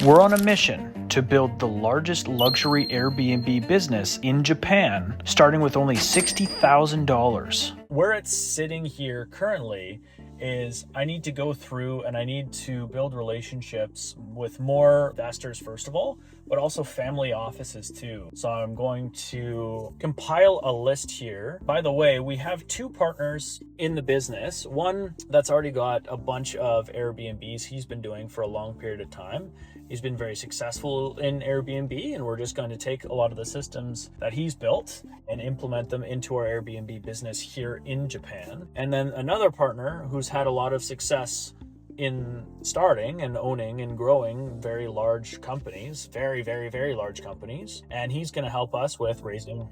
We're on a mission to build the largest luxury Airbnb business in Japan, starting with only $60,000. Where it's sitting here currently is I need to go through and I need to build relationships with more investors first of all, but also family offices too. So I'm going to compile a list here. By the way, we have two partners in the business. One that's already got a bunch of Airbnbs he's been doing for a long period of time. He's been very successful in Airbnb, and we're just going to take a lot of the systems that he's built and implement them into our Airbnb business here in Japan. And then another partner who's had a lot of success in starting and owning and growing very large companies, very large companies. And he's going to help us with raising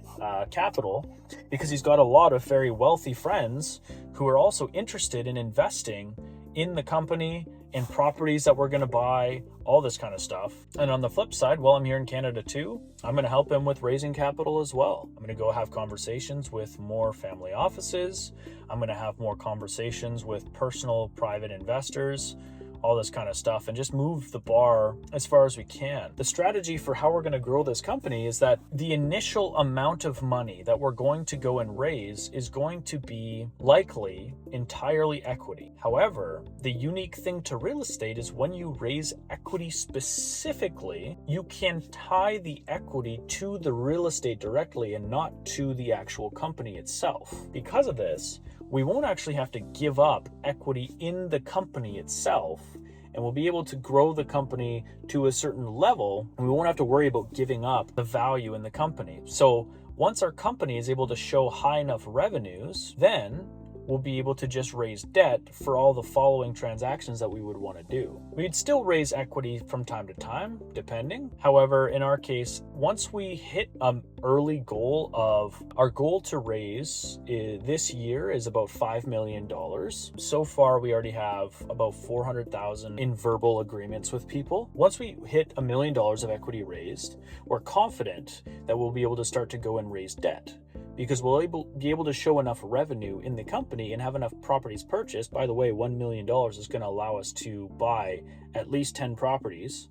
capital because he's got a lot of very wealthy friends who are also interested in investing in the company, in properties that we're going to buy, all this kind of stuff. And on the flip side, while I'm here in Canada too, I'm going to help him with raising capital as well. I'm going to go have conversations with more family offices. I'm going to have more conversations with personal private investors, all this kind of stuff, and just move the bar as far as we can. The strategy for how we're going to grow this company is that the initial amount of money that we're going to go and raise is going to be likely entirely equity. However, the unique thing to real estate is when you raise equity specifically, you can tie the equity to the real estate directly and not to the actual company itself. Because of this, we won't actually have to give up equity in the company itself, and we'll be able to grow the company to a certain level, and we won't have to worry about giving up the value in the company. So once our company is able to show high enough revenues, then we'll be able to just raise debt for all the following transactions that we would want to do. We'd still raise equity from time to time, depending. However, in our case, once we hit an early goal of our goal to raise this year is about $5 million. So far, we already have about 400,000 in verbal agreements with people. Once we hit $1 million of equity raised, we're confident that we'll be able to start to go and raise debt, because we'll be able to show enough revenue in the company and have enough properties purchased. By the way, $1 million is going to allow us to buy at least 10 properties.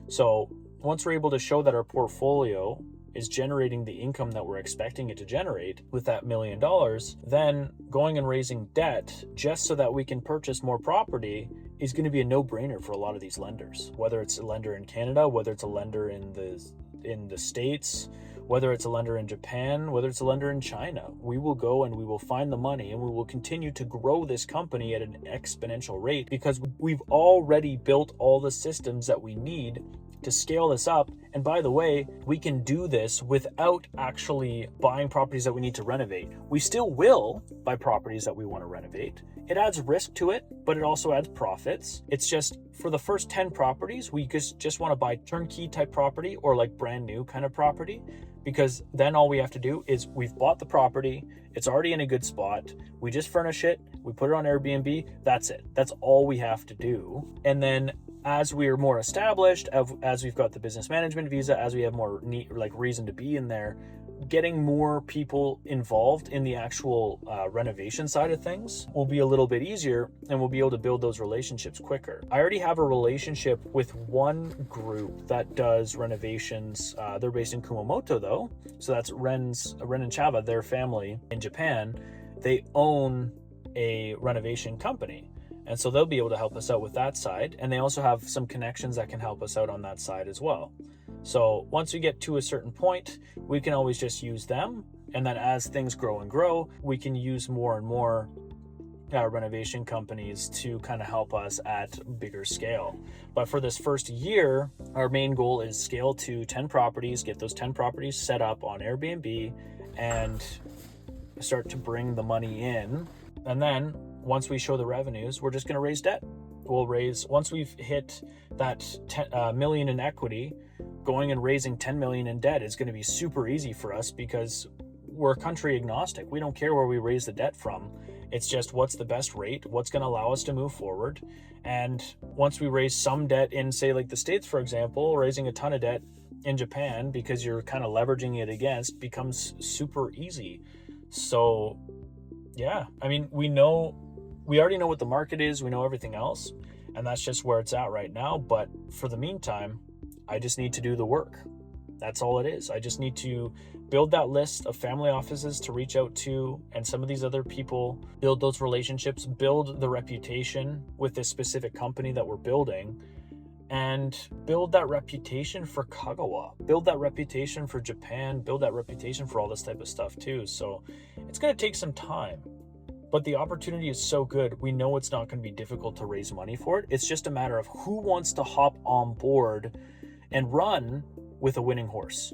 So once we're able to show that our portfolio is generating the income that we're expecting it to generate with that $1 million, then going and raising debt just so that we can purchase more property is going to be a no-brainer for a lot of these lenders, whether it's a lender in Canada, whether it's a lender in the States, whether it's a lender in Japan, whether it's a lender in China. We will go and we will find the money, and we will continue to grow this company at an exponential rate because we've already built all the systems that we need to scale this up. And by the way, we can do this without actually buying properties that we need to renovate. We still will buy properties that we want to renovate. It adds risk to it, but it also adds profits. It's just for the first 10 properties, we just want to buy turnkey type property or like brand new kind of property, because then all we have to do is we've bought the property, it's already in a good spot, we just furnish it, we put it on Airbnb, that's it. That's all we have to do. And then as we're more established, as we've got the business management visa, as we have more reason to be in there, getting more people involved in the actual renovation side of things will be a little bit easier, and we'll be able to build those relationships quicker. I already have a relationship with one group that does renovations. They're based in Kumamoto though, so that's Ren and Chava, their family in Japan. They own a renovation company, and so they'll be able to help us out with that side, and they also have some connections that can help us out on that side as well. So once we get to a certain point, we can always just use them, and then as things grow and grow, we can use more and more renovation companies to kind of help us at bigger scale. But for this first year, our main goal is scale to 10 properties, get those 10 properties set up on Airbnb, and start to bring the money in. And then once we show the revenues, we're just going to raise debt. We'll raise, once we've hit that 10 million in equity, going and raising 10 million in debt is going to be super easy for us because we're country agnostic. We don't care where we raise the debt from. It's just what's the best rate, what's going to allow us to move forward. And once we raise some debt in, say, like the States, for example, raising a ton of debt in Japan because you're kind of leveraging it against becomes super easy. So yeah, I mean, we already know what the market is, we know everything else, and that's just where it's at right now. But for the meantime, I just need to do the work. That's all it is. I just need to build that list of family offices to reach out to, and some of these other people, build those relationships, build the reputation with this specific company that we're building, and build that reputation for Kagawa, build that reputation for Japan, build that reputation for all this type of stuff too. So it's going to take some time, but the opportunity is so good. We know it's not going to be difficult to raise money for it. It's just a matter of who wants to hop on board and run with a winning horse.